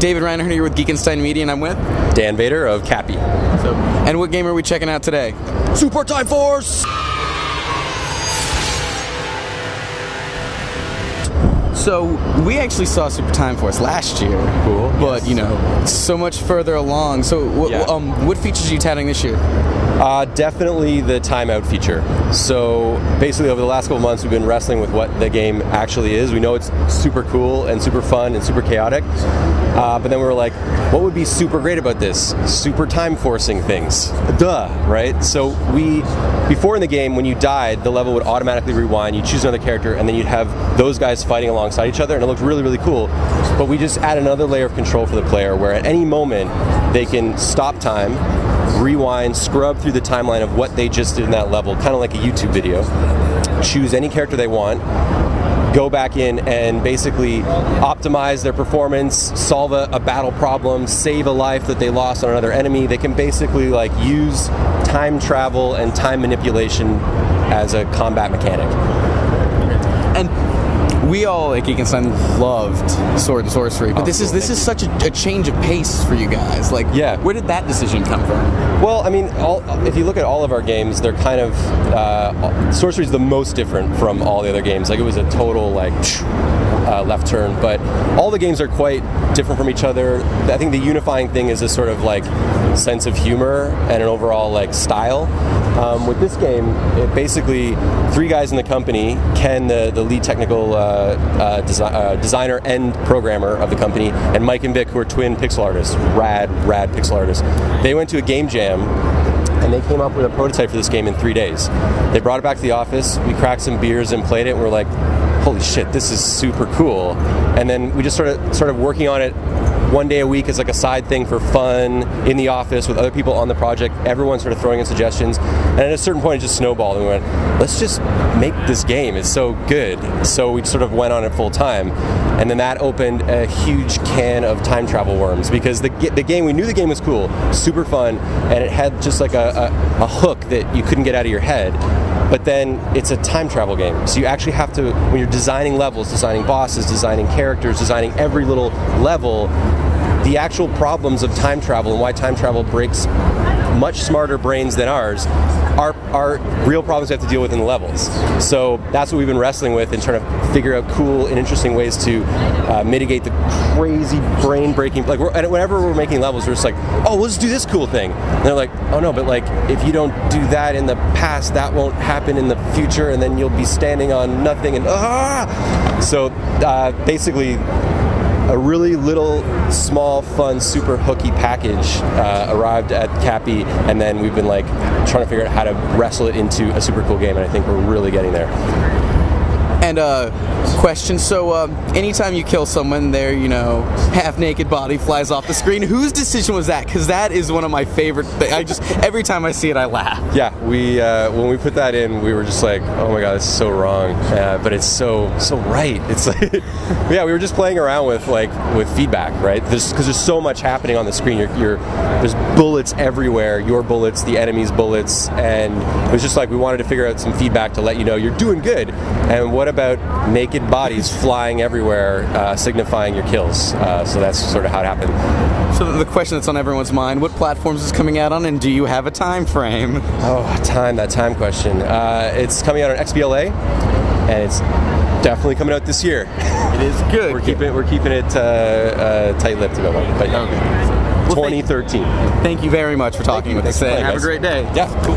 David Reiner here with Geekenstein Media, and I'm with Dan Vader of Cappy. And what game are we checking out today? Super Time Force! So, we actually saw Super Time Force last year. Cool. But, you know, so much further along. So, what features are you touting this year? Definitely the timeout feature. So basically over the last couple months we've been wrestling with what the game actually is. We know it's super cool and super fun and super chaotic, but then we were like, what would be super great about this? Super time forcing things. Duh, right? So before in the game, when you died, the level would automatically rewind, you'd choose another character, and then you'd have those guys fighting alongside each other, and it looked really, really cool. But we just add another layer of control for the player where at any moment they can stop time, rewind, scrub through the timeline of what they just did in that level, kind of like a YouTube video, choose any character they want, go back in and basically optimize their performance, solve a battle problem, save a life that they lost on another enemy. They can basically like use time travel and time manipulation as a combat mechanic. And we all at Geekenstein loved Sword and Sorcery, but this is such a change of pace for you guys. Like, yeah, where did that decision come from? Well, I mean, if you look at all of our games, they're kind of Sorcery is the most different from all the other games. Like, it was a total like left turn, but all the games are quite different from each other. I think the unifying thing is this sort of like sense of humor and an overall like style. With this game, it basically three guys in the company, Ken, the lead technical designer and programmer of the company, and Mike and Vic, who are twin pixel artists, rad pixel artists. They went to a game jam and they came up with a prototype for this game in 3 days. They brought it back to the office, we cracked some beers and played it, and we're like, holy shit, this is super cool. And then we just started working on it one day a week as like a side thing for fun in the office with other people on the project. Everyone started throwing in suggestions, and at a certain point it just snowballed, and we went, let's just make this game, it's so good. So we sort of went on it full time, and then that opened a huge can of time travel worms, because the game, we knew the game was cool, super fun, and it had just like a hook that you couldn't get out of your head. But then it's a time travel game, so you actually have to, when you're designing levels, designing bosses, designing characters, designing every little level, the actual problems of time travel and why time travel breaks much smarter brains than ours are real problems we have to deal with in the levels. So that's what we've been wrestling with and trying to figure out cool and interesting ways to mitigate the crazy brain-breaking. Like, whenever we're making levels, we're just like, oh, we'll just do this cool thing. And they're like, oh no, but like, if you don't do that in the past, that won't happen in the future, and then you'll be standing on nothing, and So basically, a really little, small, fun, super hooky package arrived at Cappy, and then we've been like trying to figure out how to wrestle it into a super cool game, and I think we're really getting there. And question, so anytime you kill someone, their, you know, half-naked body flies off the screen. Whose decision was that? Because that is one of my favorite things. Every time I see it, I laugh. Yeah, when we put that in, we were just like, oh my god, this is so wrong, but it's so right. It's like, yeah, we were just playing around with feedback, right? Because there's so much happening on the screen. There's bullets everywhere, your bullets, the enemy's bullets, and it was just like we wanted to figure out some feedback to let you know you're doing good. And what about naked bodies flying everywhere, signifying your kills? So that's sort of how it happened. So the question that's on everyone's mind, what platforms is coming out on, and do you have a time frame? Oh, that time question. It's coming out on XBLA, and it's definitely coming out this year. It is good. We're keeping it tight-lipped about it, but okay. Well, 2013. Thank you very much for talking with us today. Have a great day. Yeah, cool.